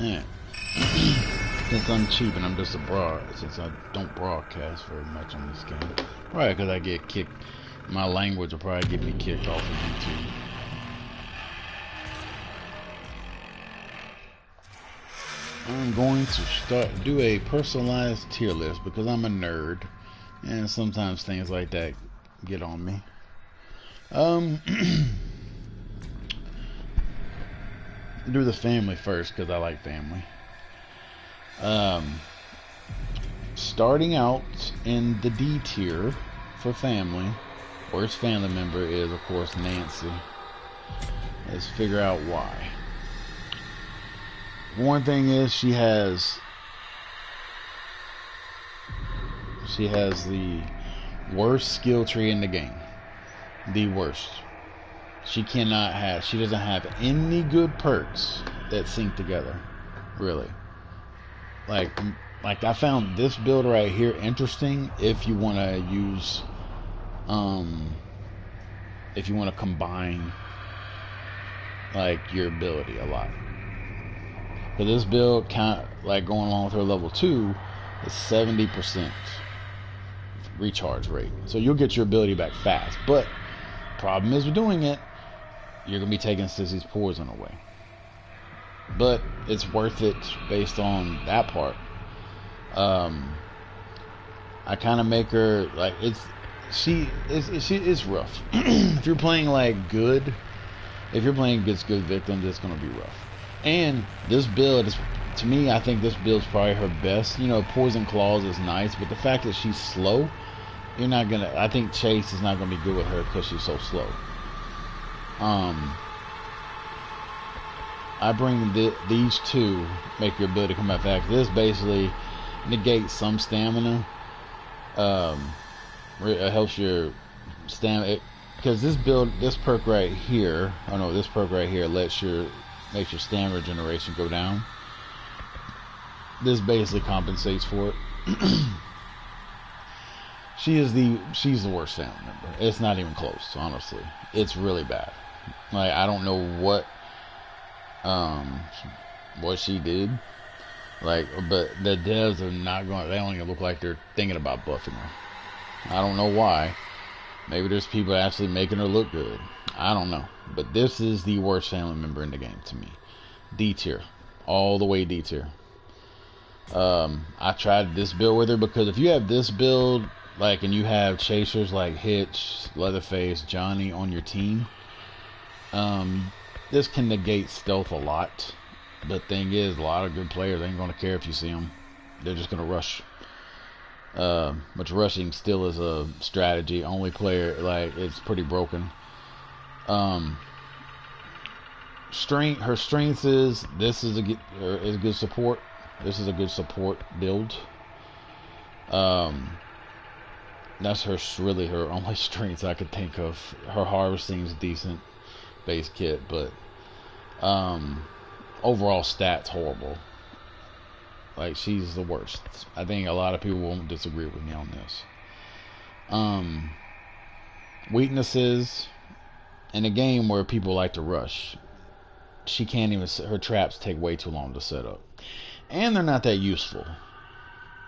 Yeah. Since I'm cheap and I'm just abroad, since I don't broadcast very much on this game, probably because I get kicked, my language will probably get me kicked off of YouTube. I'm going to do a personalized tier list because I'm a nerd, and sometimes things like that get on me. Do the family first because I like family. Starting out in the D tier for family, worst family member is of course Nancy. Let's figure out why. One thing is she has the worst skill tree in the game. The worst. She doesn't have any good perks that sync together. Really. Like I found this build right here interesting if you want to use if you want to combine like your ability a lot. But this build like going along with her level 2 is 70% recharge rate. So you'll get your ability back fast. But problem is with doing it, you're gonna be taking Sissy's poison away. But it's worth it based on that part. I kind of make her like it's rough. If you're playing like good, if you're playing against good victims, it's gonna be rough. And this build is, to me, I think this build's probably her best. You know, Poison Claws is nice, but the fact that she's slow, I think Chase is not gonna be good with her because she's so slow. I bring these two, make your ability come back fast. This basically negates some stamina. It helps your stamina, because this perk right here, this perk right here makes your stamina regeneration go down. This basically compensates for it. She's the worst family member. It's not even close, honestly. It's really bad. Like, I don't know what she did. Like, but the devs are not going. They don't even look like they're thinking about buffing her. I don't know why. Maybe there's people actually making her look good. I don't know. But this is the worst family member in the game to me. D tier, all the way D tier. I tried this build with her because if you have this build, like, and you have chasers like Hitch, Leatherface, Johnny on your team, this can negate stealth a lot. But thing is, a lot of good players ain't gonna care if you see them. They're just gonna rush. Which rushing still is a strategy. Only player, like, it's pretty broken. Her strength is, this is is good support. This is a good support build. That's really her only strength I could think of. Her harvesting is decent base kit, but overall stats horrible. Like, she's the worst. I think a lot of people won't disagree with me on this. Weaknesses in a game where people like to rush, she can't even. Her traps take way too long to set up, and they're not that useful.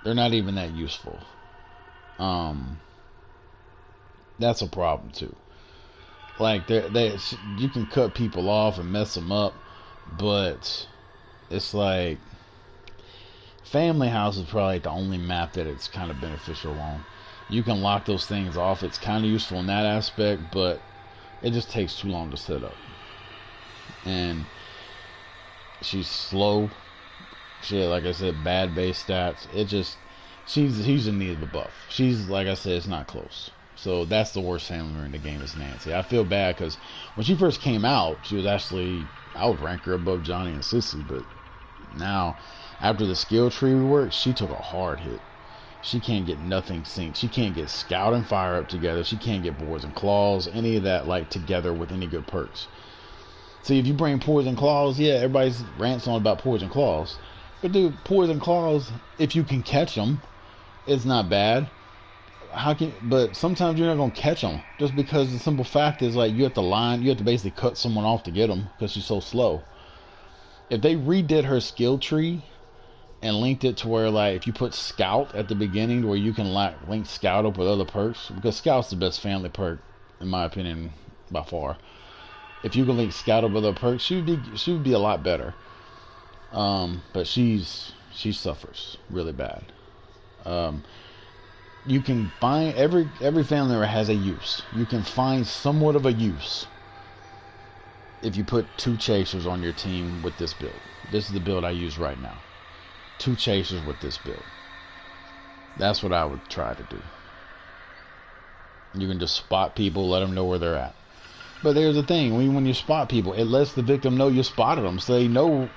They're not even that useful. That's a problem too. Like, you can cut people off and mess them up, but it's like Family House is probably the only map that it's kind of beneficial on. You can lock those things off. It's kind of useful in that aspect, but it just takes too long to set up. And she's slow. She, like I said, bad base stats. She's in need of a buff. She's, like I said, it's not close. So that's the worst family member in the game is Nancy. I feel bad because when she first came out, she was actually, I would rank her above Johnny and Sissy, but now, after the skill tree rework, she took a hard hit. She can't get nothing synced. She can't get Scout and Fire up together. She can't get Poison Claws, any of that, like, together with any good perks. See, if you bring Poison Claws, yeah, everybody's rants on about Poison Claws. But dude, Poison Claws, if you can catch them, it's not bad. But sometimes you're not gonna catch them, just because the simple fact is, like, you have to basically cut someone off to get them because she's so slow. If they redid her skill tree and linked it to where, like, if you put Scout at the beginning, where you can like link Scout up with other perks, because Scout's the best family perk in my opinion by far. If you can link Scout up with other perks, she would be a lot better. But she suffers really bad. You can find every family member has a use. You can find somewhat of a use if you put 2 chasers on your team with this build. This is the build I use right now. 2 chasers with this build. That's what I would try to do. You can just spot people, let them know where they're at. But there's the thing, when you spot people, it lets the victim know you spotted them, so they know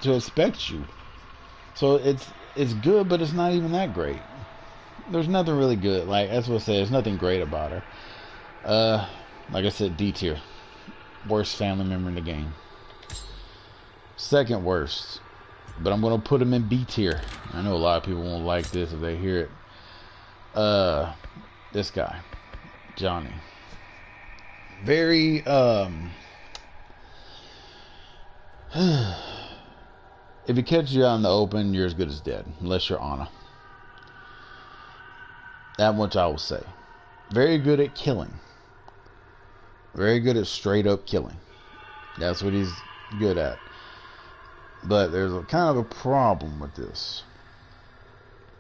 to expect you. So it's good, but it's not even that great. There's nothing really good. Like, that's what I said, there's nothing great about her. Like I said, D tier. Worst family member in the game. Second worst, but I'm gonna put him in B tier. I know a lot of people won't like this if they hear it. This guy, Johnny. Very if he catches you out in the open, you're as good as dead, unless you're Ana. That much I will say. Very good at killing. Very good at straight up killing. That's what he's good at. But there's a kind of a problem with this.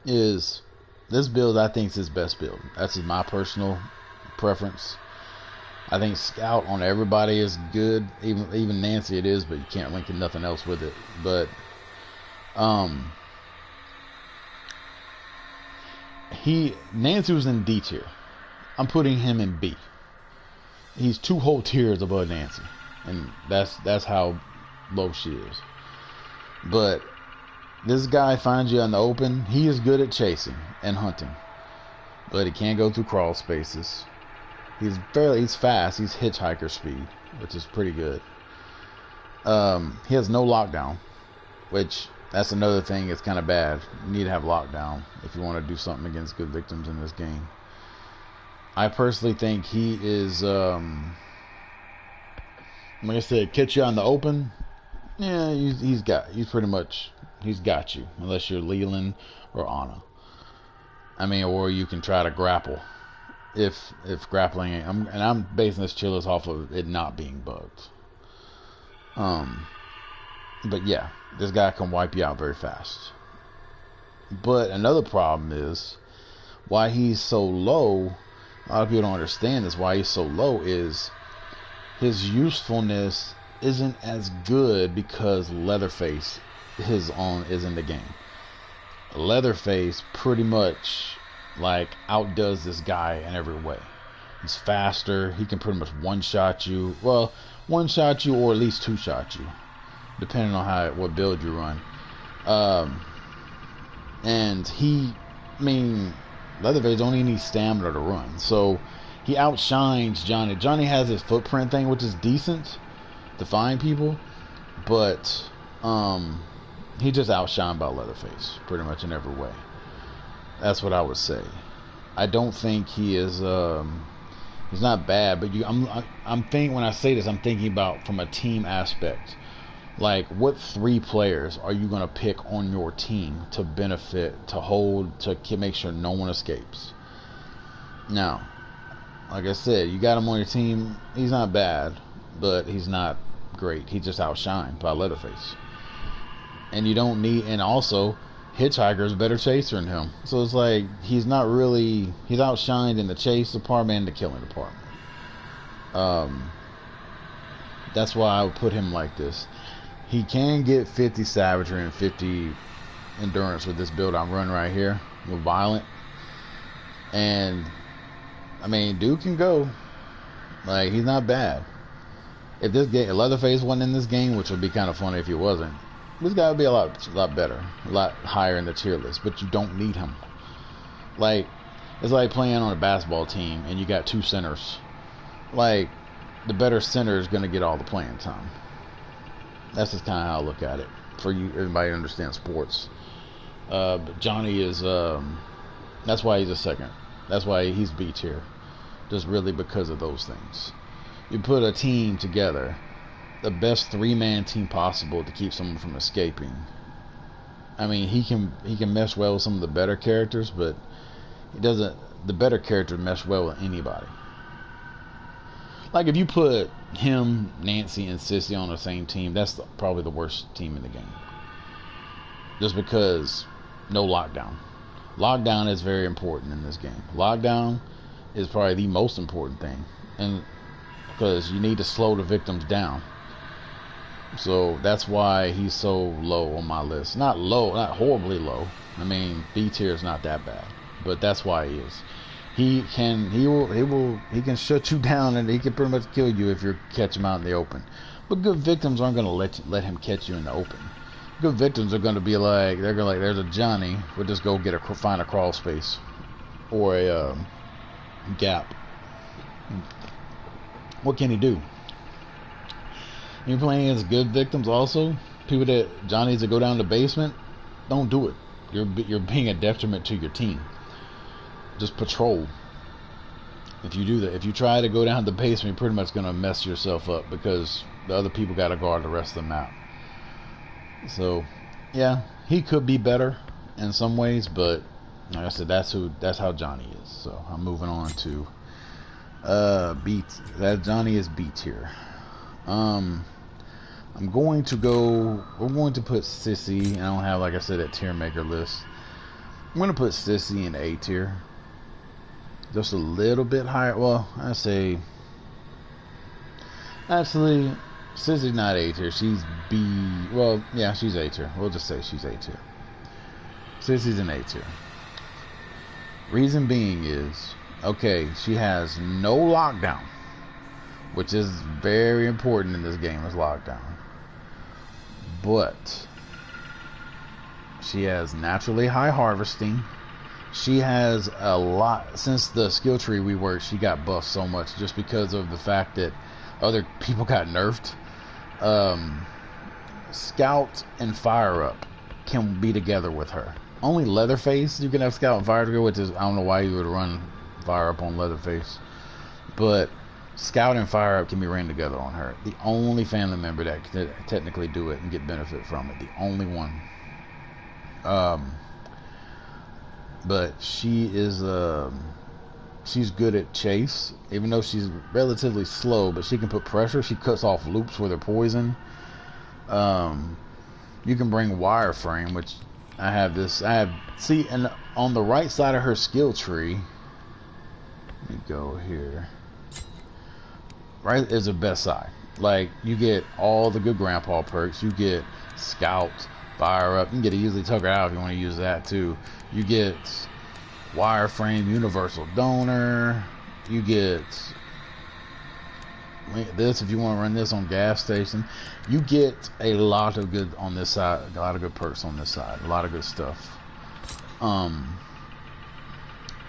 Is this build, I think, is his best build. That's my personal preference. I think Scout on everybody is good. Even Nancy it is, but you can't link nothing else with it. But Nancy was in D tier. I'm putting him in B. He's 2 whole tiers above Nancy, and that's how low she is. But this guy finds you in the open. He is good at chasing and hunting, but he can't go through crawl spaces. He's fast. He's hitchhiker speed, which is pretty good. He has no lockdown, which that's another thing that's kind of bad. You need to have lockdown if you want to do something against good victims in this game. I personally think he is, like I said, catch you on the open. Yeah, he's got you, unless you're Leland or Ana. I mean, or you can try to grapple. If grappling ain't, and I'm basing this chillers off of it not being bugged. But yeah, this guy can wipe you out very fast. But another problem is why he's so low. A lot of people don't understand this. Why he's so low is his usefulness isn't as good because Leatherface is in the game. Leatherface pretty much like outdoes this guy in every way. He's faster. He can pretty much one-shot you. Well, one-shot you or at least two-shot you, depending on what build you run. And Leatherface don't even need stamina to run, so he outshines Johnny. Johnny has his footprint thing, which is decent to find people, but he just outshined by Leatherface pretty much in every way. That's what I would say. I don't think he is. He's not bad, but I'm thinking when I say this, I'm thinking about from a team aspect. Like, what 3 players are you going to pick on your team to benefit, to hold, to make sure no one escapes? Now, like I said, you got him on your team. He's not bad, but he's not great. He just outshined by Leatherface. And you don't need, and also, Hitchhiker is a better chaser than him. So it's like, he's outshined in the chase department and the killing department. That's why I would put him like this. He can get 50 savagery and 50 endurance with this build I'm running right here with violent. And I mean, dude can go. Like, he's not bad. If Leatherface wasn't in this game, which would be kind of funny if he wasn't, this guy would be a lot better, a lot higher in the tier list. But you don't need him. Like, it's like playing on a basketball team and you got 2 centers. Like, the better center is going to get all the playing time. That's just kind of how I look at it. For you, everybody understands sports. But Johnny is, that's why he's a second. That's why he's B tier. Just really because of those things. You put a team together. the best 3-man team possible to keep someone from escaping. I mean, he can mesh well with some of the better characters, but he doesn't. The better characters mesh well with anybody. Like if you put him, Nancy, and Sissy on the same team, that's probably the worst team in the game. Just because no lockdown. Lockdown is very important in this game. Lockdown is probably the most important thing, and because you need to slow the victims down. So that's why he's so low on my list. Not low, not horribly low. I mean, B tier is not that bad, but that's why he is. He can shut you down, and he can pretty much kill you if you catch him out in the open. But good victims aren't going to let him catch you in the open. Good victims are going to be like, they're going to there's a Johnny, we'll just go find a crawl space or a gap. What can he do? You're playing against good victims also. Johnnies that go down the basement, don't do it. You're being a detriment to your team. Just patrol. If you do that, if you try to go down the basement, you're pretty much going to mess yourself up because the other people got to guard the rest of the map. So, yeah, he could be better in some ways, but like I said, that's how Johnny is. So I'm moving on to B. That Johnny is B tier. We're going to put Sissy. I don't have, like I said, a tier maker list. I'm going to put Sissy in A tier. Just a little bit higher. Well, I say, actually, Sissy's not A tier. She's B. Well, yeah, she's A tier. We'll just say she's A tier. Sissy's an A tier. Reason being is, okay, she has no lockdown, which is very important in this game, is lockdown. But she has naturally high harvesting. She has a lot, since the skill tree we worked, she got buffed so much just because of the fact that other people got nerfed. Scout and Fire Up can be together with her. Only Leatherface you can have Scout and Fire together, which is, I don't know why you would run Fire Up on Leatherface, but Scout and Fire Up can be ran together on her. The only family member that can technically do it and get benefit from it. The only one. But she is she's good at chase, even though she's relatively slow, but she can put pressure. She cuts off loops with her poison. You can bring wireframe, which see, and on the right side of her skill tree, let me go here, right is the best side. Like, you get all the good grandpa perks. You get Scout, Fire Up. You can get easily Tucker out if you want to use that too. You get wireframe, universal donor. You get this if you want to run this on gas station. You get a lot of good on this side, a lot of good perks on this side, a lot of good stuff.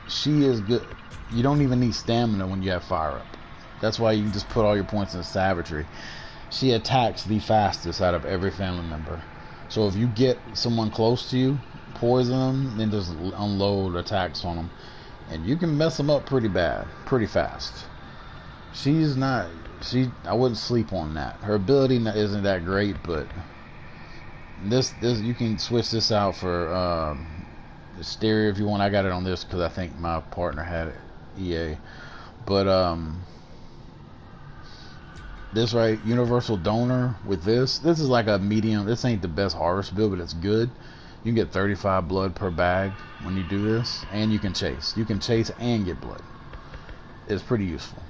She is good. You don't even need stamina when you have Fire Up. That's why you can just put all your points in savagery. She attacks the fastest out of every family member. So if you get someone close to you, poison them, then just unload attacks on them, and you can mess them up pretty bad, pretty fast. I wouldn't sleep on that. Her ability isn't that great, but this you can switch this out for Stereo if you want. I got it on this because I think my partner had it, EA. But this right, universal donor with this is like a medium. This ain't the best harvest build, but it's good. You can get 35 blood per bag when you do this, and you can chase. You can chase and get blood. It's pretty useful.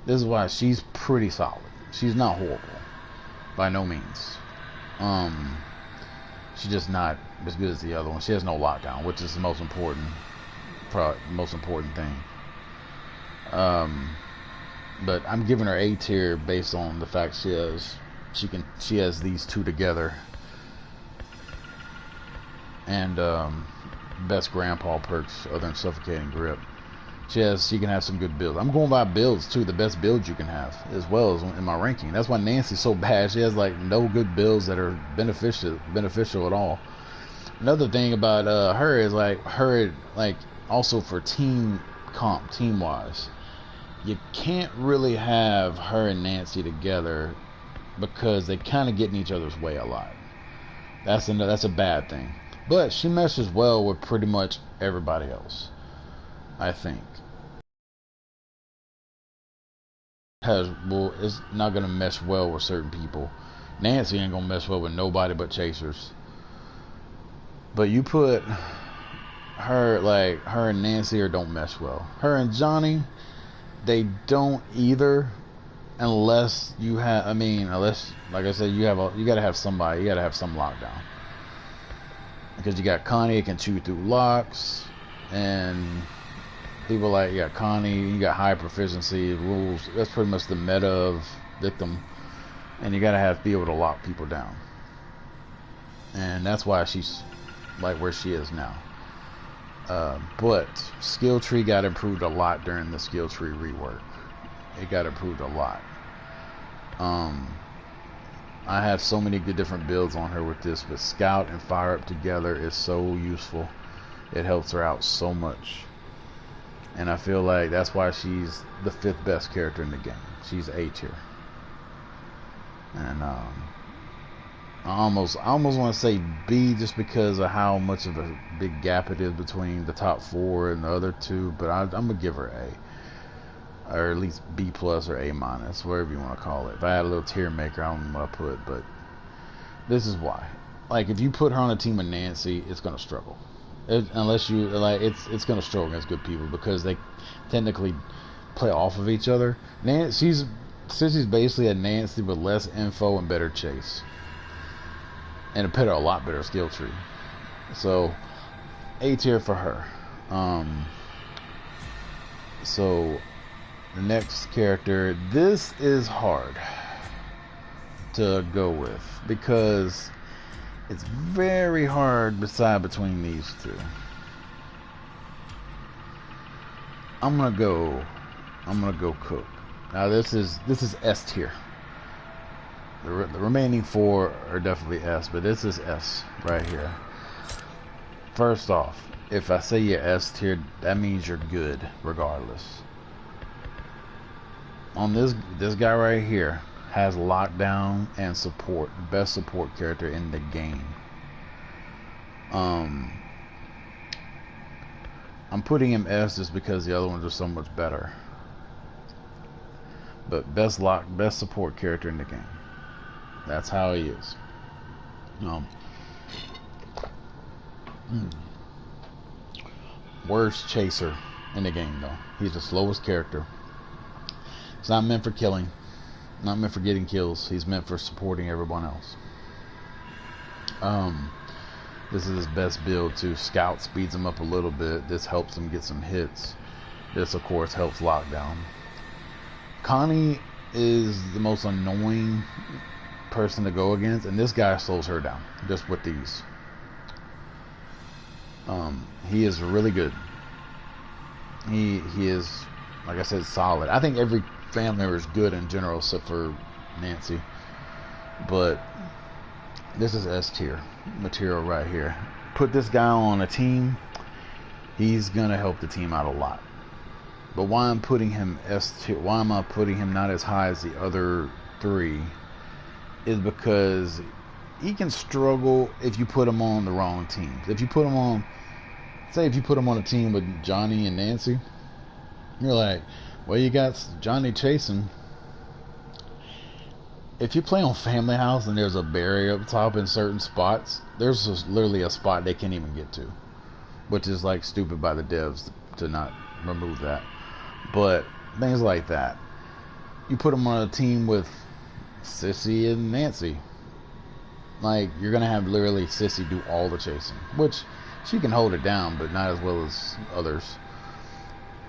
This is why she's pretty solid. She's not horrible, by no means. She's just not as good as the other one. She has no lockdown, which is the most important thing. But I'm giving her A tier based on the fact she has these two together, and best grandpa perks other than suffocating grip. She can have some good builds. I'm going by builds too, the best builds you can have, as well as in my ranking. That's why Nancy's so bad. She has like no good builds that are beneficial at all. Another thing about her is like also for team wise, you can't really have her and Nancy together because they kind of get in each other's way a lot. That's a bad thing. But she meshes well with pretty much everybody else, I think. Is not gonna mesh well with certain people. Nancy ain't gonna mesh well with nobody but chasers. But you put her and Nancy or don't mesh well. Her and Johnny, they don't either, unless you have. I mean, unless like I said, you gotta have somebody. You gotta have some lockdown because you got Connie that can chew through locks, and people like you got Connie. You got high proficiency rules. That's pretty much the meta of victim, and you gotta be able to lock people down, and that's why she's like where she is now. But skill tree got improved a lot during the skill tree rework. It got improved a lot. I have so many good different builds on her with this, but Scout and Fire Up together is so useful. It helps her out so much, and I feel like that's why she's the 5th best character in the game. She's A tier, and I almost want to say B just because of how much of a big gap it is between the top 4 and the other 2. But I'm gonna give her A, or at least B plus or A minus, whatever you want to call it. If I had a little tier maker, I don't know what I put, but this is why. Like if you put her on a team with Nancy, it's gonna struggle. Unless you like, it's gonna struggle against good people because they technically play off of each other. Sissy's basically a Nancy with less info and better chase, and a lot better skill tree. So A tier for her. So the next character, this is hard to go with because it's very hard to decide between these two. I'm gonna go Cook. Now this is S tier. The remaining 4 are definitely S, but this is S right here. First off, if I say you're S tier, that means you're good regardless. On this guy right here has lockdown and support, best support character in the game. I'm putting him S just because the other ones are so much better. But best support character in the game. That's how he is. Worst chaser in the game though. He's the slowest character. It's not meant for killing, not meant for getting kills. He's meant for supporting everyone else. This is his best build too. Scout speeds him up a little bit. This helps him get some hits. This of course helps lockdown. Connie is the most annoying person to go against, and this guy slows her down just with these. He is really good. He is, like I said, solid. I think every family member is good in general except for Nancy, but this is S tier material right here. Put this guy on a team, he's gonna help the team out a lot. But why I'm putting him S tier, why am I putting him not as high as the other 3, is because he can struggle if you put him on the wrong teams. If you put him on, say if you put him on a team with Johnny and Nancy, you're like, well, you got Johnny chasing. If you play on Family House and there's a barrier up top in certain spots, there's just literally a spot they can't even get to, which is like stupid by the devs to not remove that. But things like that, you put them on a team with Sissy and Nancy, like you're gonna have literally Sissy do all the chasing, which she can hold it down, but not as well as others.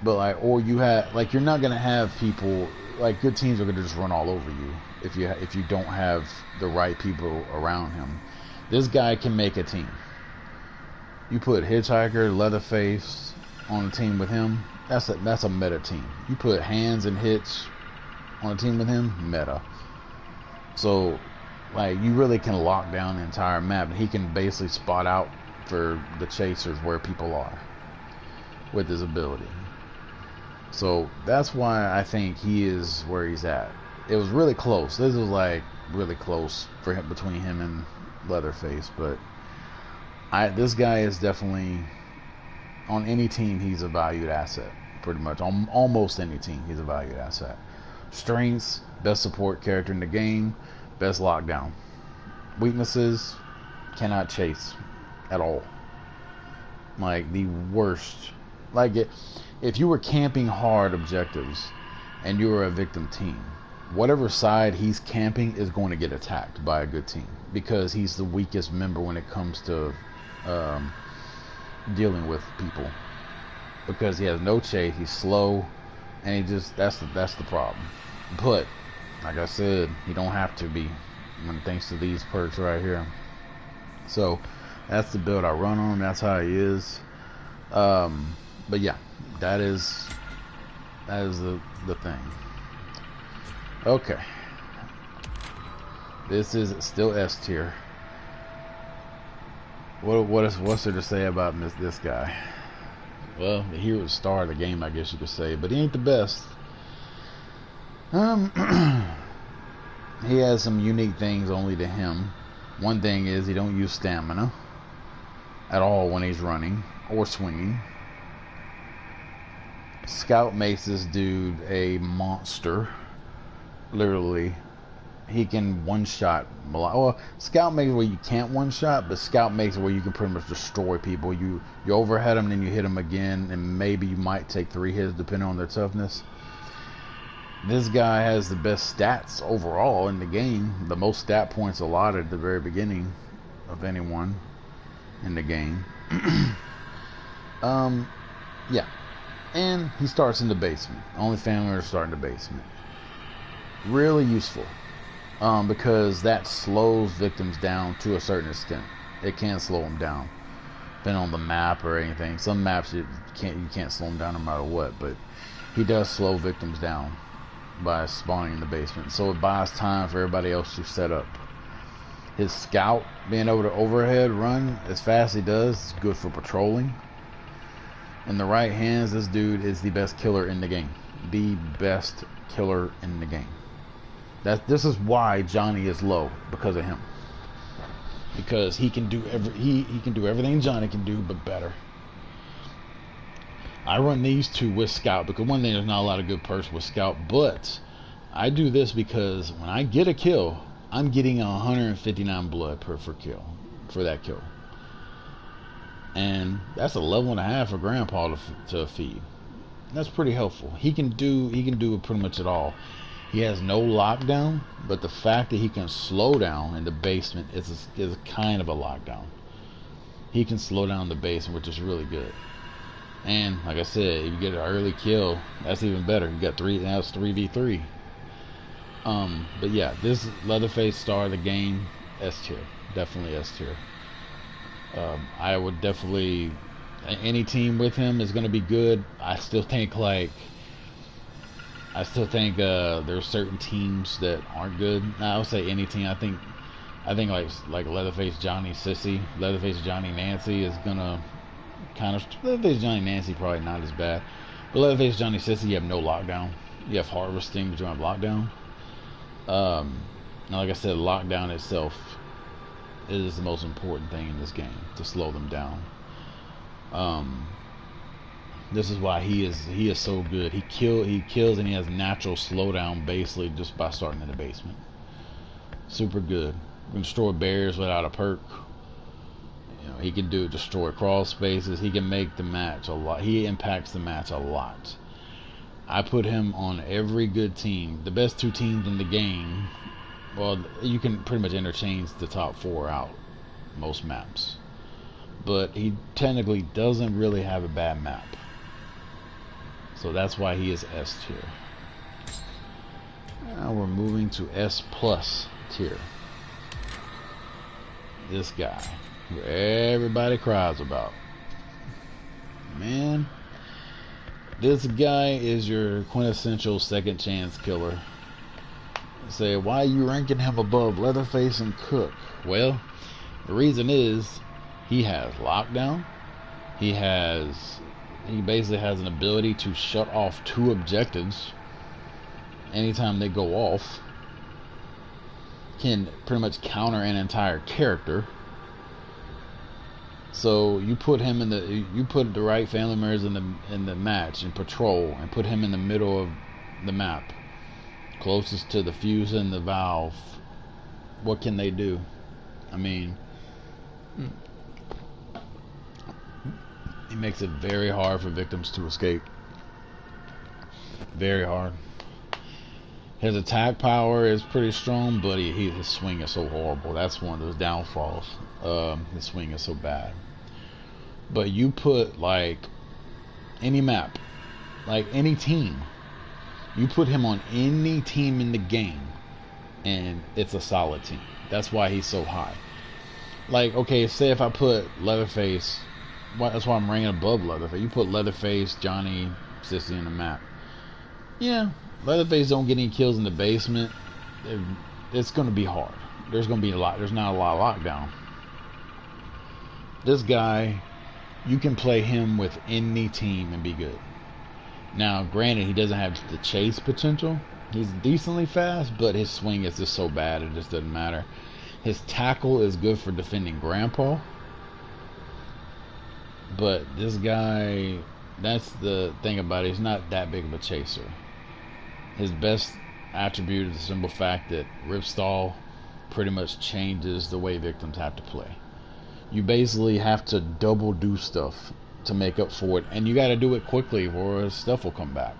But like, or you have like, you're not gonna have people like, good teams are gonna just run all over you if you don't have the right people around him. This guy can make a team. You put Hitchhiker, Leatherface on a team with him, that's a meta team. You put Hands and Hitch on a team with him, meta. So like, you really can lock down the entire map, and he can basically spot out for the chasers where people are with his ability. So that's why I think he is where he's at. It was really close. This was like really close for him, between him and Leatherface, but this guy is definitely, on any team he's a valued asset. Pretty much on almost any team he's a valued asset. Strengths: best support character in the game, best lockdown. Weaknesses: cannot chase at all. Like the worst. Like if you were camping hard objectives and you were a victim team, whatever side he's camping is going to get attacked by a good team, because he's the weakest member when it comes to dealing with people, because he has no chase, he's slow, and he just that's the problem. But like I said, you don't have to be, thanks to these perks right here. So that's the build I run on. That's how he is. But yeah, that is the thing. Okay, this is still S tier. What's there to say about this guy? Well, the hero star of the game, I guess you could say, but he ain't the best. He has some unique things only to him. One thing is he don't use stamina at all when he's running or swinging. Scout makes this dude a monster. Literally, he can one-shot. Well, Scout makes it where you can't one-shot, but Scout makes it where you can pretty much destroy people. You overhead them, then you hit them again, and maybe you might take 3 hits depending on their toughness. This guy has the best stats overall in the game. The most stat points allotted at the very beginning of anyone in the game. Yeah. And he starts in the basement. Only family members start in the basement. Really useful. Because that slows victims down to a certain extent. It can slow them down, depending on the map or anything. Some maps you can't slow them down no matter what, but he does slow victims down by spawning in the basement. So it buys time for everybody else to set up. His scout, being able to overhead run as fast as he does, is good for patrolling. In the right hands, this dude is the best killer in the game. The best killer in the game. This is why Johnny is low, because of him. Because he can do he can do everything Johnny can do, but better. I run these two with Scout because, one thing, there's not a lot of good perks with Scout, but I do this because when I get a kill, I'm getting 159 blood per kill for that kill, and that's a level and a half for Grandpa to feed. That's pretty helpful. He can do pretty much it all. He has no lockdown, but the fact that he can slow down in the basement is kind of a lockdown. He can slow down the basement, which is really good. And like I said, if you get an early kill, that's even better. You got now it's 3v3. But yeah, this Leatherface star of the game, S tier, definitely S tier. I would definitely, any team with him is going to be good. I still think there's certain teams that aren't good. I would say any team. I think like Leatherface Johnny Sissy, Leatherface Johnny Nancy is gonna kind of. Leatherface Johnny Nancy probably not as bad, but Leatherface Johnny Sissy, you have no lockdown. You have harvesting, but you don't have lockdown. Now, like I said, lockdown itself is the most important thing in this game to slow them down. This is why he is so good. He kills and he has natural slowdown basically just by starting in the basement. Super good. He can destroy barriers without a perk. You know, he can destroy crawl spaces. He can make the match a lot. He impacts the match a lot. I put him on every good team. The best 2 teams in the game. Well, you can pretty much interchange the top 4 out most maps. But he technically doesn't really have a bad map. So that's why he is S tier. Now we're moving to S plus tier. This guy, who everybody cries about. Man, this guy is your quintessential second chance killer. Say, why are you ranking him above Leatherface and Cook? Well, the reason is he has lockdown. He has he basically has an ability to shut off 2 objectives anytime they go off. Can pretty much counter an entire character. So you put him in you put the right family members in the match and patrol, and put him in the middle of the map, closest to the fuse and the valve. What can they do? I mean, it makes it very hard for victims to escape. Very hard. His attack power is pretty strong, but his swing is so horrible. That's one of those downfalls. His swing is so bad. But you put like any map, like any team, you put him on any team in the game, and it's a solid team. That's why he's so high. Like, okay, say if I put Leatherface, that's why I'm ranking above Leatherface. You put Leatherface, Johnny, Sissy in the map. Yeah, Leatherface don't get any kills in the basement. It's going to be hard. There's going to be a lot. There's not a lot of lockdown. This guy, you can play him with any team and be good. Now, granted, he doesn't have the chase potential. He's decently fast, but his swing is just so bad it just doesn't matter. His tackle is good for defending Grandpa. But this guy, that's the thing about it, he's not that big of a chaser. His best attribute is the simple fact that Ripstall pretty much changes the way victims have to play. You basically have to double do stuff to make up for it, and you got to do it quickly or his stuff will come back.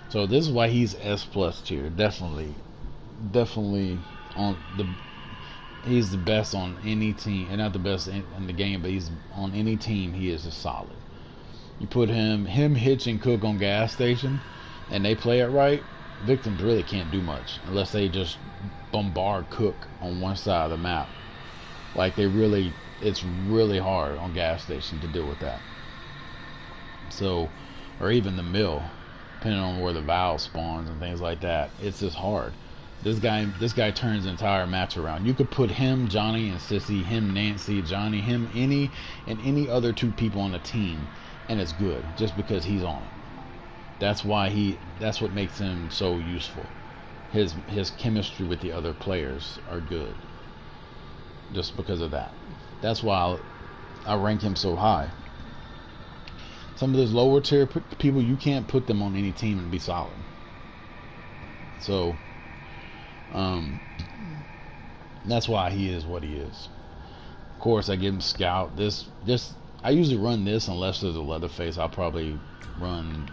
So this is why he's S+ tier. Definitely on the. He's the best on any team, and not the best in the game, but he's on any team. He is a solid. You put him, Hitch, and Cook on gas station, and they play it right. Victims really can't do much unless they just bombard Cook on one side of the map. Like it's really hard on gas station to deal with that. So, or even the mill, depending on where the valve spawns and things like that. It's just hard. This guy turns the entire match around. You could put him, Johnny, and Sissy, him, Nancy, Johnny, him, any other 2 people on the team, and it's good just because he's on it. That's what makes him so useful. His chemistry with the other players are good. Just because of that. That's why I rank him so high. Some of those lower tier people, you can't put them on any team and be solid. So, that's why he is what he is. Of course, I give him Scout. I usually run this unless there's a Leatherface. I'll probably run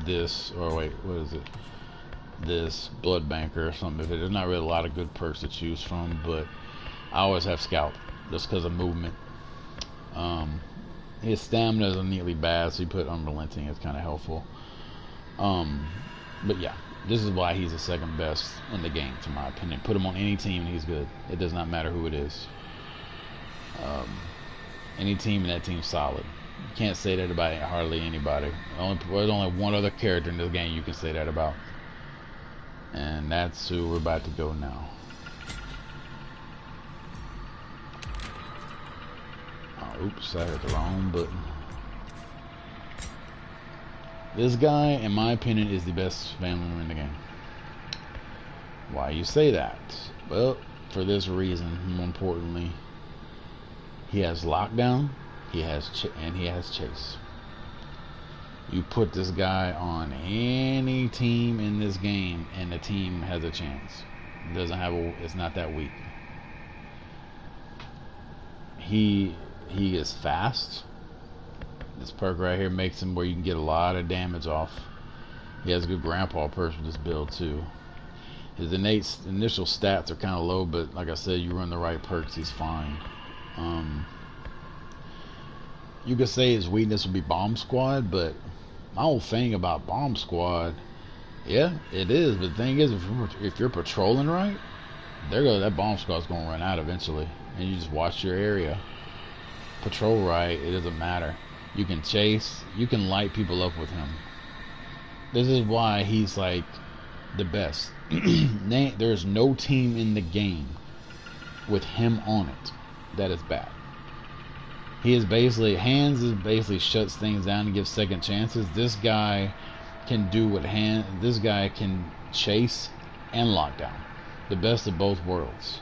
this, or wait, what is it? This Blood Banker or something. There's not really a lot of good perks to choose from, but I always have Scout just because of movement. His stamina isn't nearly bad, so you put Unrelenting. It's kind of helpful. But yeah, this is why he's the second best in the game, to my opinion. Put him on any team and he's good. It does not matter who it is. Any team, and that team's solid. You can't say that about hardly anybody. There's only one other character in this game you can say that about, and that's who we're about to go now. Oh, oops, I hit the wrong button. This guy, in my opinion, is the best family member in the game. Why you say that? Well, for this reason. More importantly, he has lockdown, he has chase. You put this guy on any team in this game, and the team has a chance. It's not that weak. He is fast. This perk right here makes him where you can get a lot of damage off. He has a good Grandpa perk with this build too. His initial stats are kind of low, but like I said, you run the right perks, he's fine. You could say his weakness would be Bomb Squad, but my whole thing about Bomb Squad, yeah, it is. But the thing is, if you're patrolling right, that Bomb Squad's gonna run out eventually, and you just watch your area. Patrol right, it doesn't matter. You can chase, you can light people up with him. This is why he's like the best. There's no team in the game with him on it that is bad. He is basically, Hands is basically shuts things down and gives second chances. This guy can do what this guy can chase and lock down. The best of both worlds.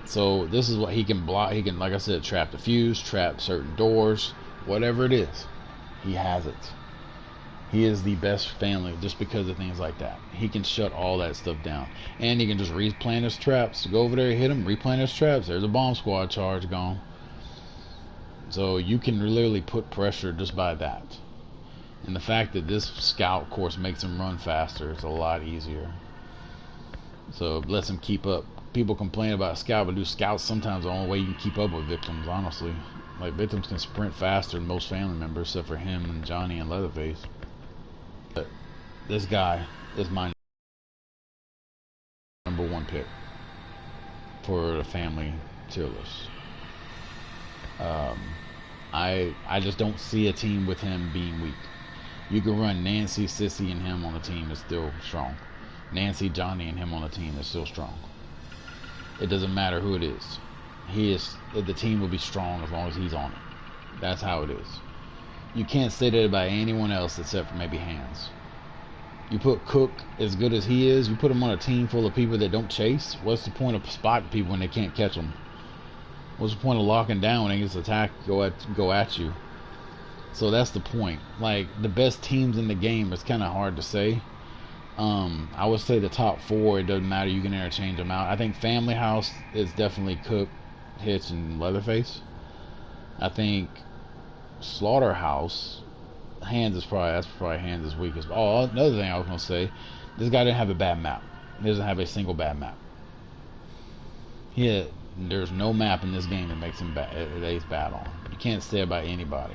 So this is what he can block. He can, like I said, trap the fuse, trap certain doors, whatever it is. He has it. He is the best family just because of things like that. He can shut all that stuff down. And he can just replant his traps. Go over there, hit him, replant his traps. There's a bomb squad charge gone. So you can literally put pressure just by that. And the fact that this scout course makes him run faster, it's a lot easier. So it lets him keep up. People complain about scout, but do scouts sometimes the only way you can keep up with victims, honestly. Like, victims can sprint faster than most family members, except for him and Johnny and Leatherface. But this guy is my #1 pick for the family tier list. I just don't see a team with him being weak. You can run Nancy, Sissy, and him on the team is still strong. Nancy, Johnny, and him on the team is still strong. It doesn't matter who it is. The team will be strong as long as he's on it. That's how it is. You can't say that about anyone else except for maybe Hands. You put Cook, as good as he is, you put him on a team full of people that don't chase. What's the point of spotting people when they can't catch them? What's the point of locking down when they just attack, go at you? So that's the point. Like, the best teams in the game, it's kind of hard to say. I would say the top 4, it doesn't matter, you can interchange them out. I think Family House is definitely Cook, Hitch, and Leatherface. I think Slaughterhouse, that's probably Hands' weakest. Oh, another thing I was gonna say, this guy didn't have a bad map. He doesn't have a single bad map. There's no map in this game that makes him bad. That he's bad on. You can't say about anybody.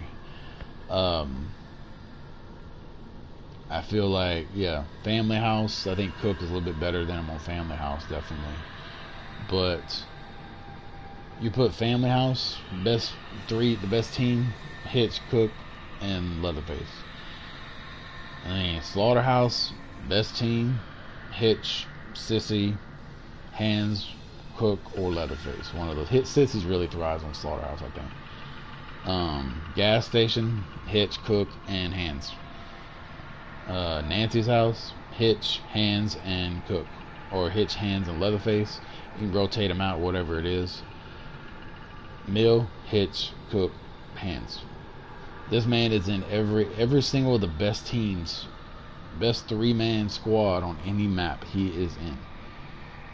I feel like, Family House, I think Cook is a little bit better than him on Family House, definitely. But you put Family House, the best team, Hitch, Cook, and Leatherface. I mean, Slaughterhouse, best team, Hitch, Sissy, Hands, Cook, or Leatherface. One of those. Sissy's really thrives on Slaughterhouse, I think. Gas Station, Hitch, Cook, and Hands. Nancy's House, Hitch, Hands, and Cook. Or Hitch, Hands, and Leatherface. You can rotate them out, whatever it is. Mill, Hitch, Cook, Hands. This man is in every single of the best teams, best 3-man squad on any map he is in.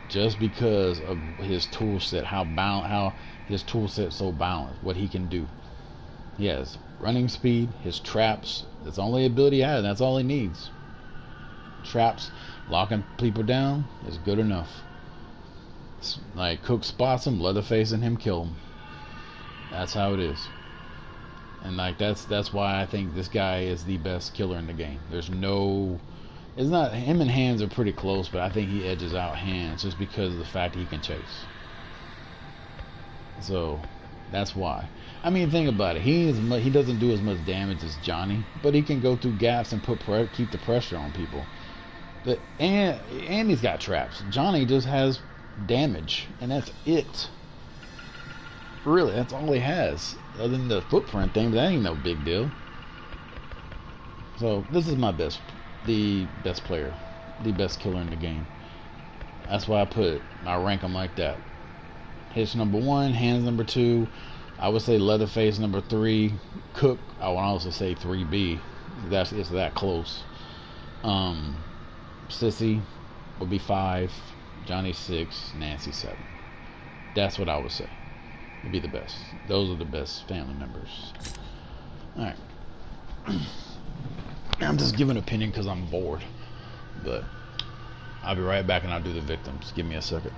Just because of his tool set, how his tool set's so balanced, what he can do. He has running speed, his traps. That's the only ability he has. That's all he needs. Traps, locking people down is good enough. Like, Cook spots him, Leatherface and him kill him. That's how it is. And like that's why I think this guy is the best killer in the game. It's not, him and Hands are pretty close, but I think he edges out Hands just because of the fact he can chase. So that's why. I mean, think about it. He doesn't do as much damage as Johnny, but he can go through gaps and keep the pressure on people. And he's got traps. Johnny just has damage, and that's it. Really, that's all he has. Other than the footprint thing, but that ain't no big deal. So this is the best player, the best killer in the game. That's why I rank him like that. Hitch #1, Hands #2. I would say Leatherface #3. Cook, I would also say 3B. It's that close. Sissy would be 5. Johnny 6. Nancy 7. That's what I would say. Would be the best. Those are the best family members. Alright. I'm just giving an opinion because I'm bored. But I'll be right back and I'll do the victims. Give me a second.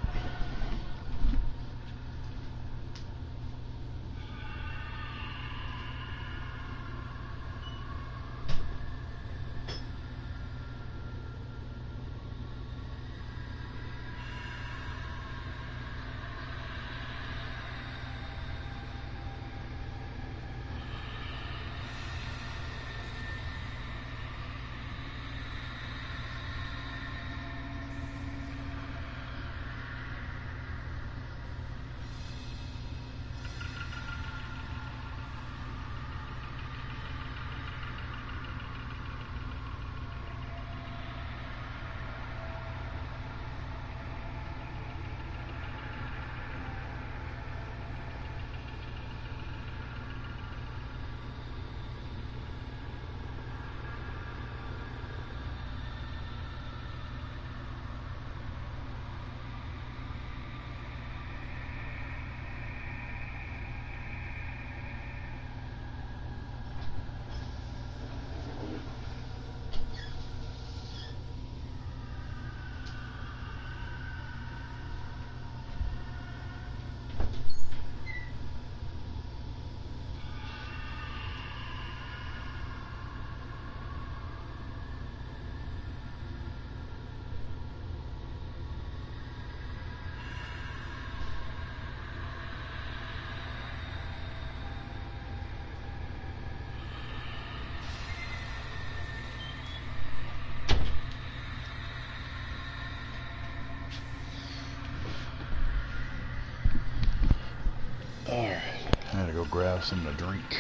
grab something to drink.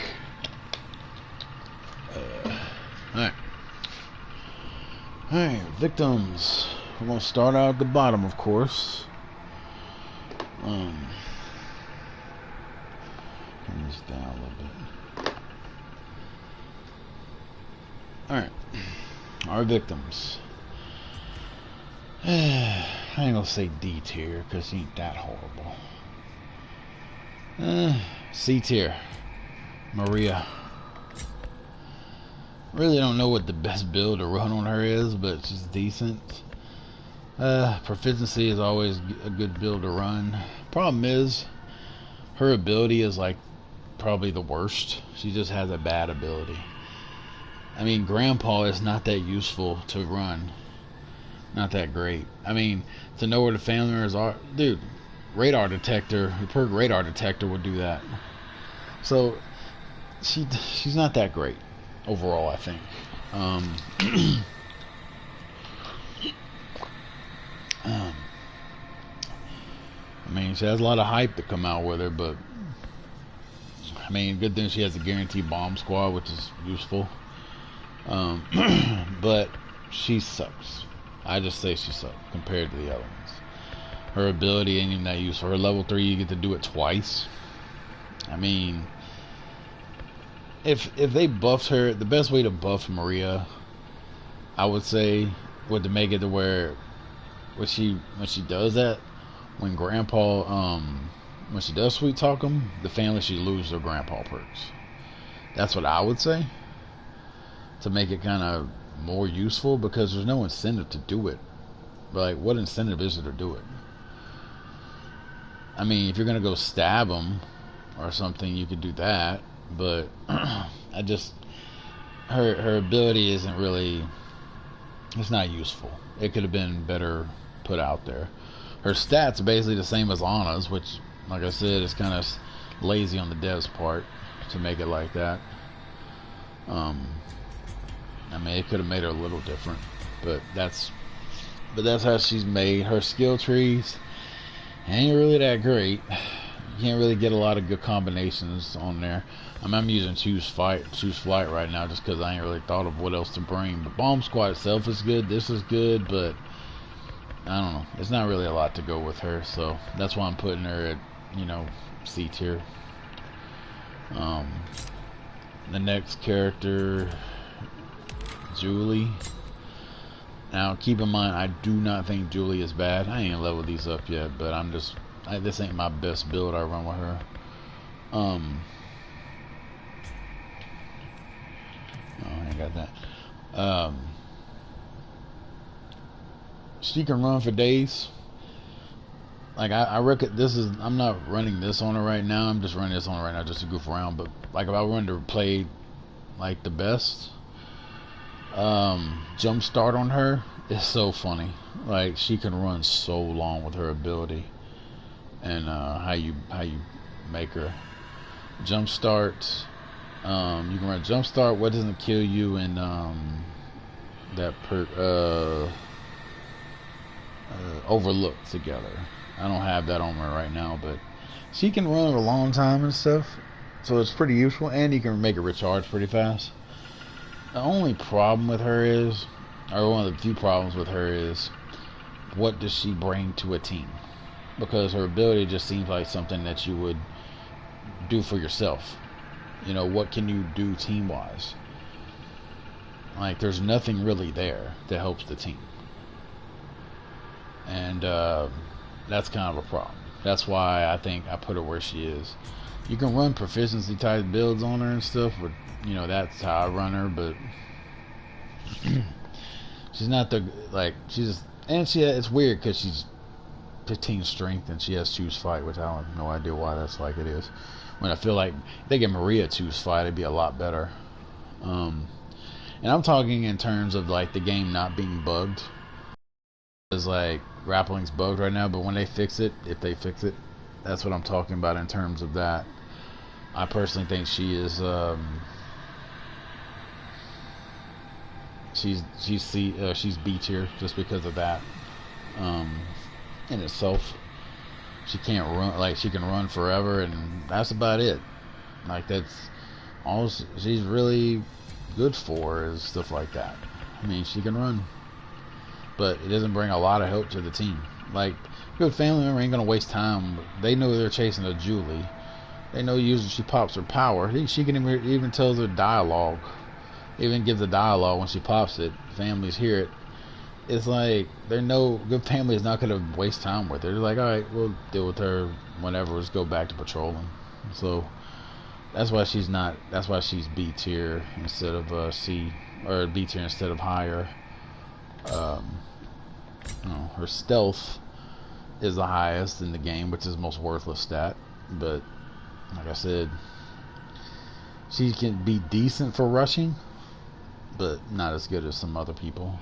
Alright. Alright, victims. We're gonna start out at the bottom, of course. Turn this down a little bit. Alright. Our victims. I ain't gonna say D tier because he ain't that horrible. C tier. Maria. Really don't know what the best build to run on her is, but she's decent. Proficiency is always a good build to run. Problem is, her ability is like probably the worst. She just has a bad ability. I mean, Grandpa is not that useful to run. Not that great. I mean, to know where the family members are, dude. Radar detector, the perk radar detector would do that. So she's not that great overall, I think. I mean, she has a lot of hype to come out with her, but I mean, good thing she has a guaranteed bomb squad, which is useful. But she sucks. I just say she sucks compared to the other ones. Her ability ain't even that useful. Her level 3, you get to do it twice. I mean, if they buffed her, the best way to buff Maria, I would say, would to make it to where when she does that, when Grandpa when she does sweet talk him, the family should lose their Grandpa perks. That's what I would say, to make it kind of more useful, because there's no incentive to do it. But like, what incentive is there to do it? I mean, if you're gonna go stab him or something, you could do that. But I just, her ability isn't really, it's not useful. It could have been better put out there. Her stats are basically the same as Anna's, which, like I said, is kind of lazy on the dev's part to make it like that. I mean, it could have made her a little different, but that's how she's made. Her skill trees ain't really that great. You can't really get a lot of good combinations on there. I mean, I'm using choose flight right now just because I ain't really thought of what else to bring. The bomb squad itself is good. This is good, but I don't know. It's not really a lot to go with her, so that's why I'm putting her at, C tier. The next character, Julie. Now, keep in mind, I do not think Julie is bad. I ain't leveled these up yet, but this ain't my best build I run with her. Oh, I ain't got that. She can run for days. Like, I reckon I'm not running this on her right now. I'm just running this on her right now just to goof around. But, like, if I wanted to play, like, the best, jump start on her is so funny. Like, she can run so long with her ability. And how you make her jump start. You can run jump start. What doesn't kill you? And that perk overlook together. I don't have that on her right now, but she can run a long time and stuff, so it's pretty useful. And you can make it recharge pretty fast. The only problem with her is, or one of the few problems with her is, what does she bring to a team? Because her ability just seems like something that you would do for yourself. What can you do team-wise? Like, there's nothing really there that helps the team. And that's kind of a problem. That's why I think I put her where she is. You can run proficiency type builds on her and stuff, but that's how I run her. But she's not it's weird because she's 15 strength and she has choose fight, which I have no idea why that's like it is. When I feel like if they get Maria choose fight, it'd be a lot better. And I'm talking in terms of like the game not being bugged. It's like grappling's bugged right now, but when they fix it, if they fix it, that's what I'm talking about in terms of that. I personally think she is she's B tier just because of that. In itself, she can't run, like she can run forever, and that's about it. Like that's all she's really good for is stuff like that. I mean, she can run, but it doesn't bring a lot of help to the team. Like, good family member ain't gonna waste time. They know they're chasing a Julie. They know usually she pops her power. She can even tell the dialogue, even give the dialogue when she pops it. Families hear it. It's like they know good family is not gonna waste time with her. They're like, all right, we'll deal with her whenever. Let's go back to patrolling. So that's why she's not. That's why she's B tier instead of C, or B tier instead of higher. Her stealth is the highest in the game, which is the most worthless stat. But like I said, she can be decent for rushing, but not as good as some other people.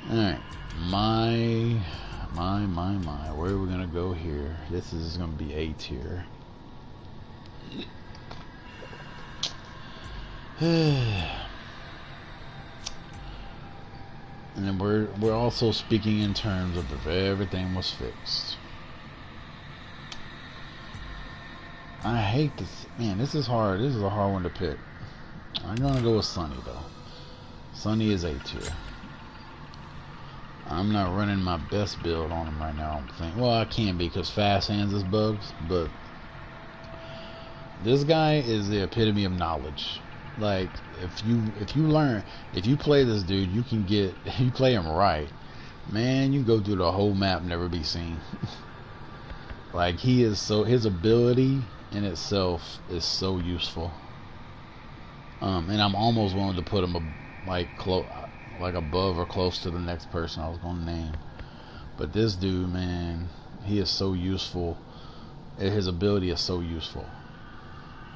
Alright, my. Where are we gonna go here? This is gonna be A tier. And then we're also speaking in terms of if everything was fixed. I hate this, man. This is hard. This is a hard one to pick. I'm gonna go with Sunny though. Sunny is A tier. I'm not running my best build on him right now, I don't think. Well, I can be because fast hands is bugs, but this guy is the epitome of knowledge. Like, if you play this dude, you can get, if you play him right, man, you go through the whole map, never be seen. Like, his ability in itself is so useful. And I'm almost willing to put him like above or close to the next person I was gonna name. But this dude, man, he is so useful. His ability is so useful.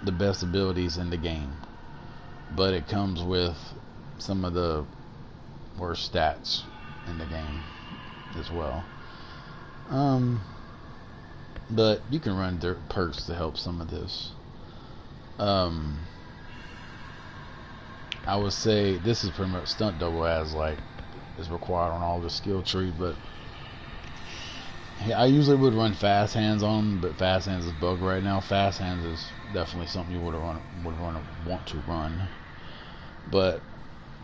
The best abilities in the game. But it comes with some of the worst stats in the game as well. But you can run perks to help some of this. I would say this is pretty much stunt double as like is required on all the skill tree, but I usually would run fast hands on him, but fast hands is bugged right now. Fast hands is definitely something you would want to run. But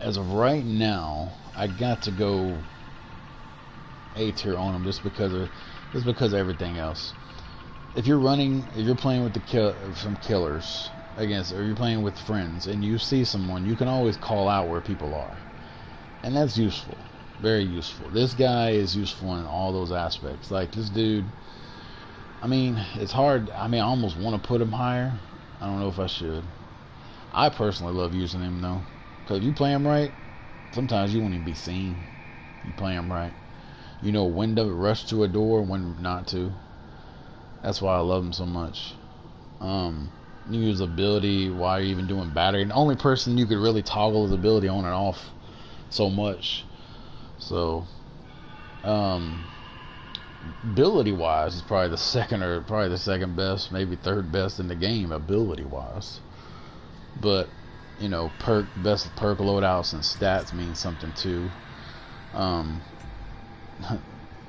as of right now, I got to go A tier on him just because of everything else. If you're playing with some killers against, or you're playing with friends and you see someone, you can always call out where people are, and that's useful, very useful. This guy is useful in all those aspects. Like this dude, I mean, it's hard. I mean, I almost want to put him higher. I don't know if I should. I personally love using him though, because if you play him right, sometimes you won't even be seen. You play him right, you know when to rush to a door, when not to. That's why I love him so much. You use ability while you're even doing battery. And the only person you could really toggle his ability on and off so much. So, ability wise, is probably the second best, maybe third best in the game, ability wise. But you know, best perk loadouts and stats mean something too.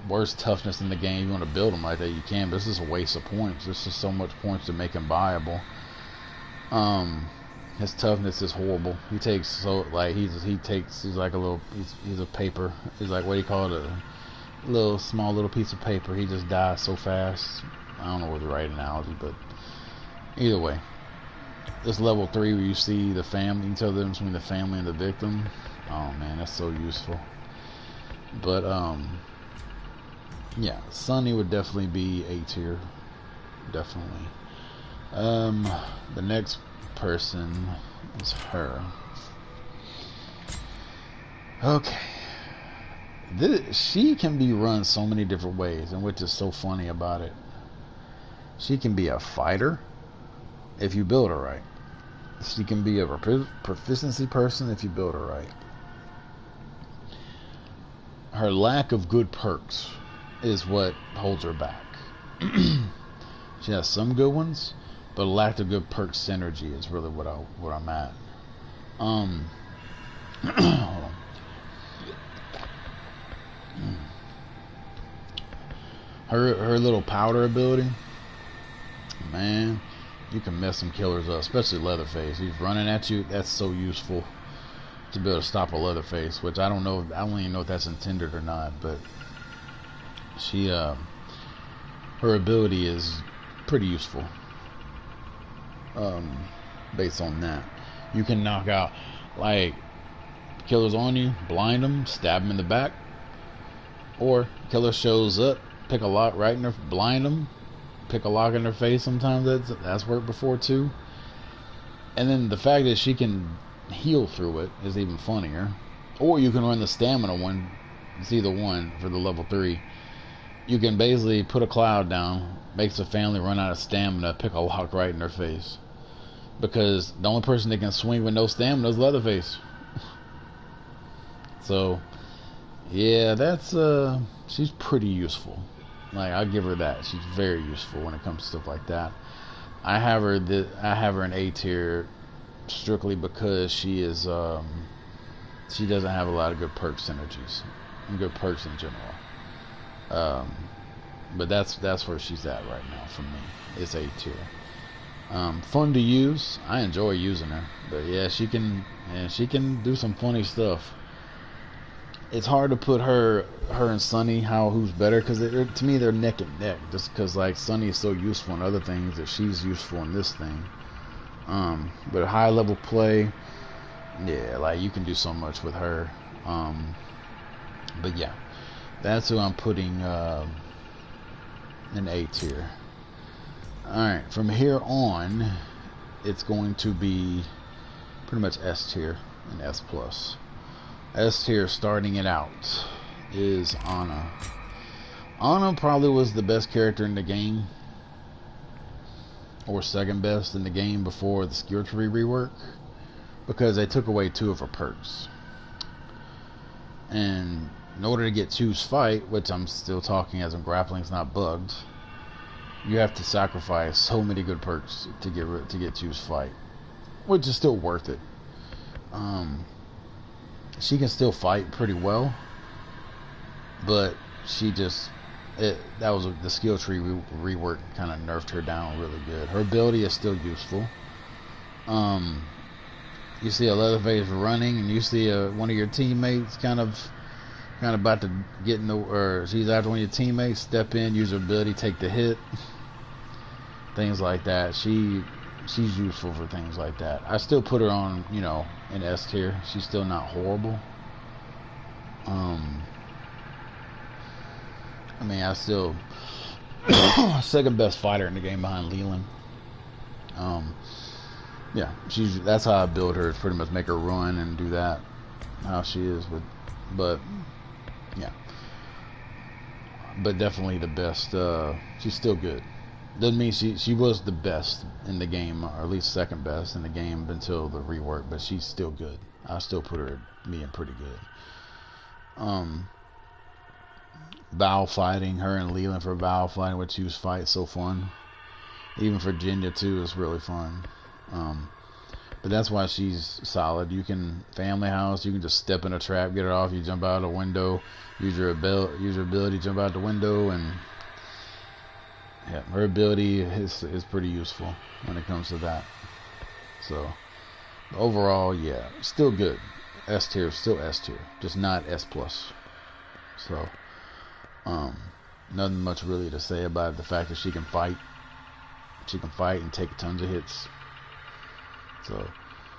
Worst toughness in the game, you want to build him like that, you can, but this is a waste of points. There's just so much points to make him viable. His toughness is horrible. He takes he's like he's a paper. He's like, what do you call it? A small little piece of paper. He just dies so fast. I don't know what the right analogy, but either way, this level 3 where you see the family, you can tell the difference between the family and the victim. Oh man, that's so useful. But yeah, Sunny would definitely be A tier. Definitely. The next person is her. Okay. She can be run so many different ways, and which is so funny about it. She can be a fighter if you build her right. She can be a proficiency person if you build her right. Her lack of good perks is what holds her back. She has some good ones, but a lack of good perk synergy is really what I'm at. Hold on. Her little powder ability, man, You can mess some killers up, especially Leatherface. He's running at you. That's so useful to be able to stop a Leatherface, which I don't know. I don't even know if that's intended or not, but she, her ability is pretty useful. Based on that, you can knock out like killers on you, blind them, stab them in the back, or killer shows up, pick a lock right in their, blind them, pick a lock in their face. Sometimes that's worked before too. And then the fact that she can heal through it is even funnier. Or you can run the stamina one. It's either one for the level 3. You can basically put a cloud down, makes a family run out of stamina, pick a lock right in their face. Because the only person that can swing with no stamina is Leatherface. So, yeah, that's she's pretty useful. Like, I'll give her that. She's very useful when it comes to stuff like that. I have her in A tier strictly because she is she doesn't have a lot of good perk synergies and good perks in general. But that's where she's at right now for me. It's A tier. Fun to use. I enjoy using her, but yeah, she can do some funny stuff. It's hard to put her and Sunny who's better, because to me they're neck and neck, just because like Sunny is so useful in other things that she's useful in this thing. But high level play, yeah, like you can do so much with her. But yeah, that's who I'm putting in A tier. Alright, from here on it's going to be pretty much S tier and S plus. S tier, starting it out, is Ana. Ana probably was the best character in the game, or second best in the game before the skill tree rework, because they took away 2 of her perks. And in order to get Choose Fight, which I'm still talking as in grappling's not bugged, you have to sacrifice so many good perks to get Choose Fight, which is still worth it. She can still fight pretty well, but she just the skill tree rework kind of nerfed her down really good. Her ability is still useful. You see a Leatherface running, and you see one of your teammates kind of about to get in or she's after one of your teammates. Step in, use her ability, take the hit, things like that. She's useful for things like that. I still put her on, in S tier. She's still not horrible. I mean, I still second best fighter in the game behind Leland. Yeah, that's how I build her. Is pretty much make her run and do that. How she is, but yeah, but definitely the best. She's still good. Doesn't mean she was the best in the game, or at least second best in the game until the rework, but she's still good. I still put her being pretty good. Bow fighting, her and Leland for bow fighting with Choose Fight, so fun. Even Virginia too is really fun. But that's why she's solid. You can family house, you can just step in a trap, get it off, you jump out a window, use your ability, jump out the window, and yeah, her ability is pretty useful when it comes to that. So overall, yeah, still good. S tier, still S tier, just not S plus. So nothing much really to say about it. The fact that she can fight and take tons of hits. So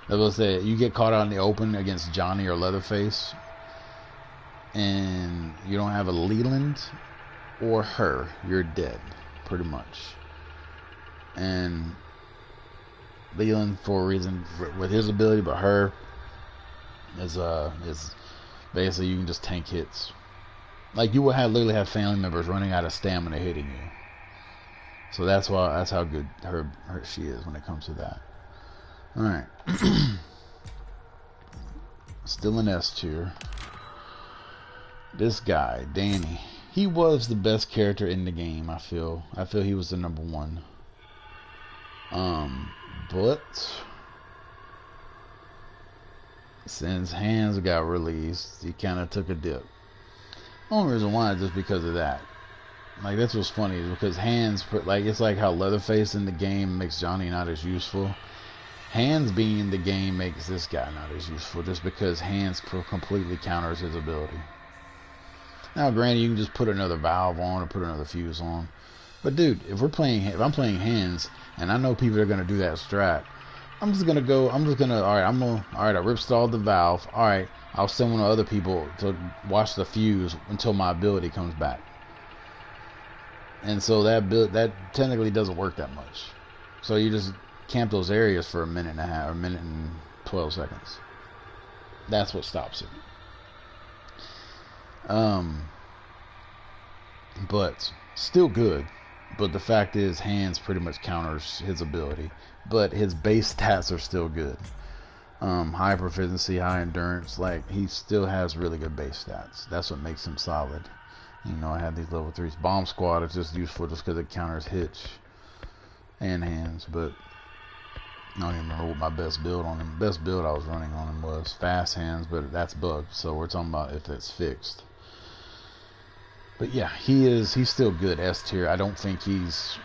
I will say, you get caught out in the open against Johnny or Leatherface, and you don't have a Leland or her, you're dead, pretty much. And Leland, for a reason, with his ability, but her is basically you can just tank hits. Like, you will literally have family members running out of stamina hitting you. So that's how good she is when it comes to that. All right. Still in S tier. This guy, Danny, he was the best character in the game. I feel he was the number 1. But since Hands got released, he kind of took a dip. Only reason why is just because of that. Like that's what's funny because hands, like it's like how Leatherface in the game makes Johnny not as useful. Hands being in the game makes this guy not as useful, just because hands completely counters his ability. Now, granted, you can just put another valve on or put another fuse on, but dude, if I'm playing hands and I know people are gonna do that strat, all right, I rip-stalled the valve. All right, I'll send one of other people to watch the fuse until my ability comes back. And so that technically doesn't work that much. So you just camp those areas for a minute and a half, or a minute and 12 seconds. That's what stops it. But still good. But the fact is, hands pretty much counters his ability. But his base stats are still good. High proficiency, high endurance. Like, he still has really good base stats. That's what makes him solid. You know, I had these level 3s. Bomb Squad is just useful just because it counters Hitch and hands. But I don't even remember what my best build on him. Best build I was running on him was fast hands, but that's bugged. So we're talking about if it's fixed. But yeah, he's still good S tier. I don't think he's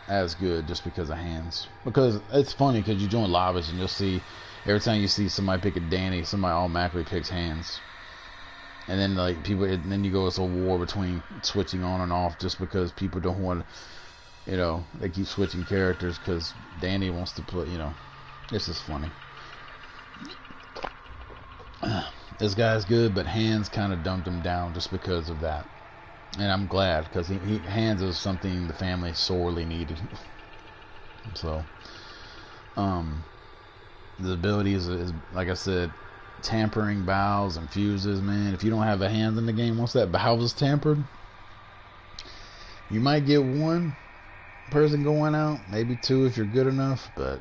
as good just because of hands. Because it's funny because you join lobbies and you'll see every time you see somebody pick a Danny, somebody automatically picks hands. And then like then you go, it's a war between switching on and off just because people don't want to, you know, they keep switching characters because Danny wants to play, you know. It's just funny. This guy's good, but hands kind of dumped him down just because of that. And I'm glad, because hands is something the family sorely needed. So, the ability is, like I said, tampering valves and fuses, man. If you don't have a hand in the game, once that valve is tampered, you might get one person going out, maybe two if you're good enough, but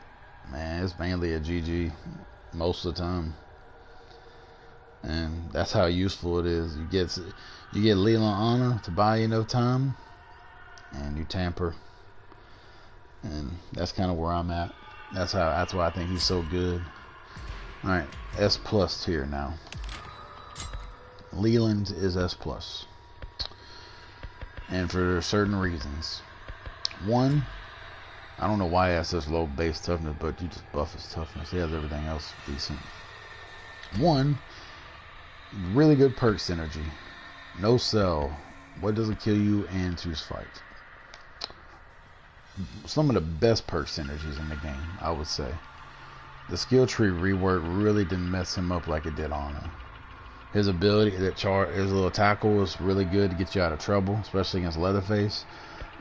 man, it's mainly a GG most of the time. And that's how useful it is. You get Leland Honor to buy you enough time, and you tamper, and that's kind of where I'm at. That's why I think he's so good. All right, S plus tier now. Leland is S plus, and for certain reasons. One, I don't know why he has such low base toughness, but you just buff his toughness. He has everything else decent. One, really good perk synergy. No cell. What doesn't kill you and choose fight. Some of the best perk synergies in the game, I would say. The skill tree rework really didn't mess him up like it did Ana. His ability, his little tackle was really good to get you out of trouble, especially against Leatherface.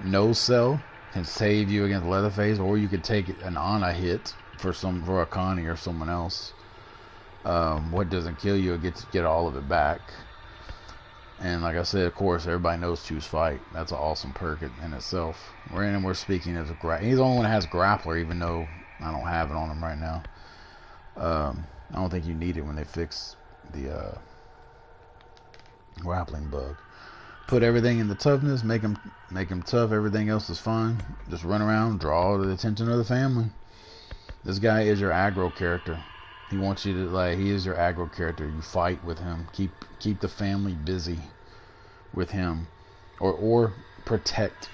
No cell can save you against Leatherface, or you could take an Ana hit for a Connie or someone else. What doesn't kill you, get all of it back. And like I said, of course, everybody knows choose fight. That's an awesome perk in itself. We're speaking as he's the only one that has grappler, even though I don't have it on him right now. I don't think you need it when they fix the grappling bug. Put everything in the toughness, make him tough. Everything else is fine. Just run around, draw the attention of the family. This guy is your aggro character. He wants you to, he is your aggro character. You fight with him. Keep the family busy with him. Or protect.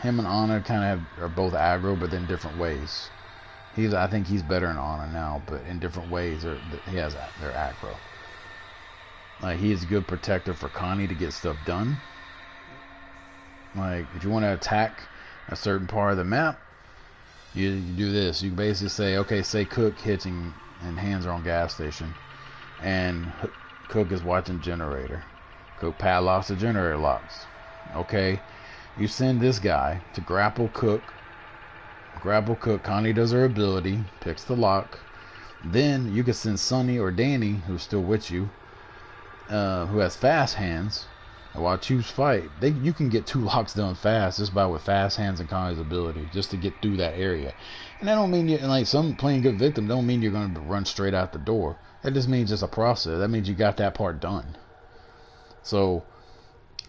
Him and Ana kind of are both aggro, but in different ways. I think he's better in Ana now, but in different ways. They're aggro. He is a good protector for Connie to get stuff done. If you want to attack a certain part of the map, you do this. You basically say, okay, say Cook hitting and hands are on gas station, and Cook is watching generator. Cook padlocks the generator locks. Okay, you send this guy to grapple Cook. Connie does her ability, picks the lock. Then you can send Sonny or Danny, who's still with you, who has fast hands. And while choose fight, you can get 2 locks done fast just with fast hands and Connie's ability, just to get through that area. And that don't mean some playing good victim don't mean you're going to run straight out the door. That just means it's a process. That means you got that part done. So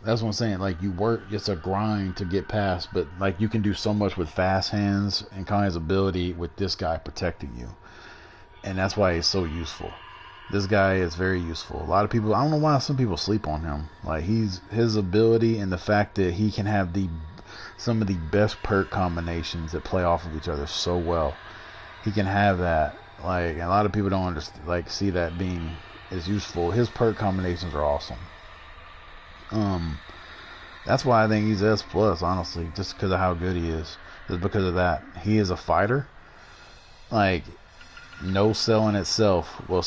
that's what I'm saying. You work, it's a grind to get past, but you can do so much with fast hands and Connie's ability with this guy protecting you. And that's why it's so useful. this guy is very useful. A lot of people, I don't know why some people sleep on him. Like his ability and the fact that he can have some of the best perk combinations that play off of each other so well. He can have that. Like, a lot of people don't understand, like, see that being as useful. His perk combinations are awesome. That's why I think he's S plus, honestly, just because of how good he is. Just because of that. He is a fighter. Like, no cell in itself will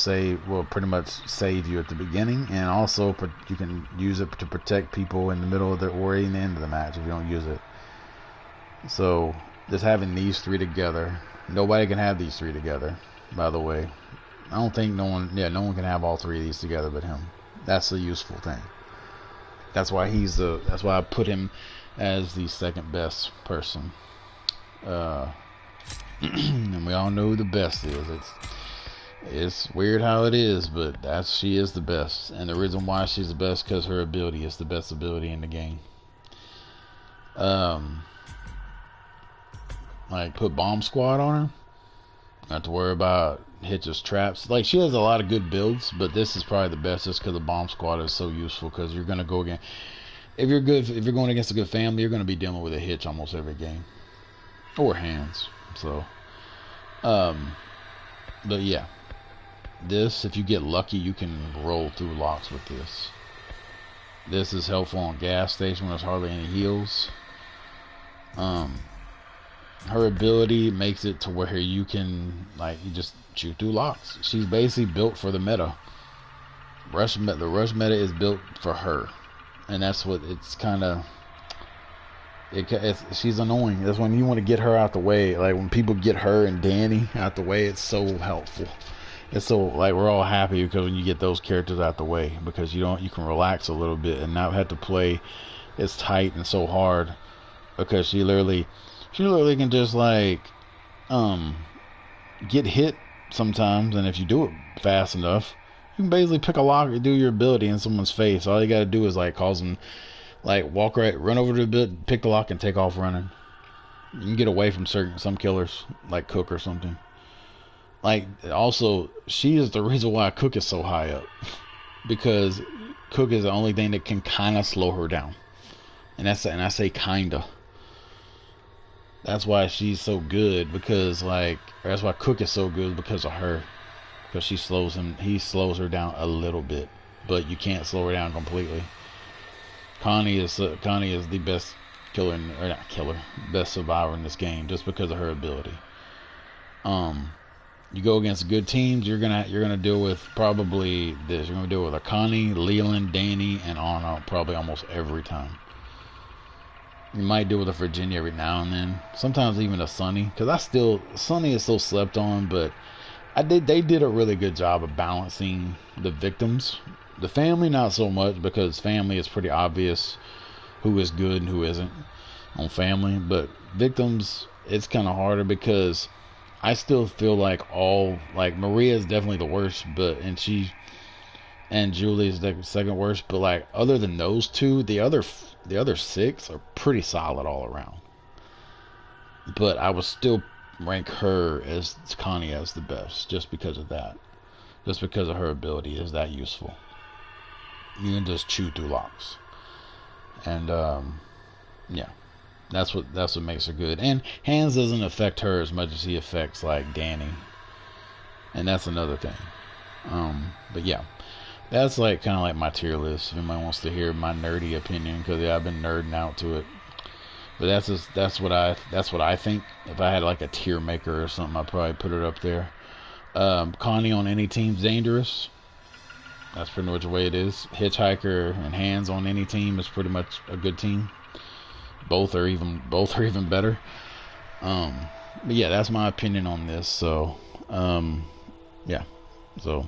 pretty much save you at the beginning, and also you can use it to protect people in the middle of or in the end of the match if you don't use it. So just having these three together, nobody can have these three together, by the way. I don't think no one can have all three of these together but him. That's a useful thing. That's why I put him as the second best person. And we all know who the best is. It's weird how it is, but she is the best. And the reason why she's the best, because her ability is the best ability in the game. Like, put Bomb Squad on her. Not to worry about Hitch's traps. Like, she has a lot of good builds, but this is probably the best just because the Bomb Squad is so useful. Because you're gonna go again. If you're going against a good family, you're gonna be dealing with a Hitch almost every game, or Hands. So, but yeah, this, if you get lucky, you can roll through locks with this. This is helpful on gas station when there's hardly any heals. Her ability makes it to where you can, like, you just shoot through locks. She's basically built for the meta. The rush meta is built for her, and that's what it's kind of. She's annoying. That's when you want to get her out the way. Like, when people get her and Danny out the way, it's so helpful. It's so, like, we're all happy because when you get those characters out the way, because you can relax a little bit and not have to play as tight and so hard, because she literally can just, like, get hit sometimes, and if you do it fast enough, you can basically pick a lock or do your ability in someone's face. All you gotta do is, like, cause them, like, run over to the bit, pick the lock, and take off running. You can get away from some killers, like Cook or something. Like, also, she is the reason why Cook is so high up. Because Cook is the only thing that can kind of slow her down. And I say kinda. That's why she's so good, because, like, that's why Cook is so good, because of her. Because he slows her down a little bit, but you can't slow her down completely. Connie is the best best survivor in this game, just because of her ability. You go against good teams, you're gonna deal with probably this. You're gonna deal with a Connie, Leland, Danny, and Anna probably almost every time. You might deal with a Virginia every now and then. Sometimes even a Sunny, because Sunny is so slept on, but they did a really good job of balancing the victims. The family, not so much, because family is pretty obvious who is good and who isn't on family. But victims, it's kind of harder, because I still feel like Maria is definitely the worst, and Julie is the second worst. But, like, other than those two, the other 6 are pretty solid all around. But I would still rank her as Connie as the best, just because of that. Just because of her ability is that useful. You can just chew through locks. And yeah. That's what makes her good. And Hands doesn't affect her as much as he affects, like, Danny. And that's another thing. But yeah. That's, like, kind of like my tier list. If anybody wants to hear my nerdy opinion, because I've been nerding out to it. But that's what I think. If I had, like, a tier maker or something, I'd probably put it up there. Connie on any team's dangerous. That's pretty much the way it is. Hitchhiker and Hands on any team is pretty much a good team. Both are even better. But yeah, that's my opinion on this. So, yeah. So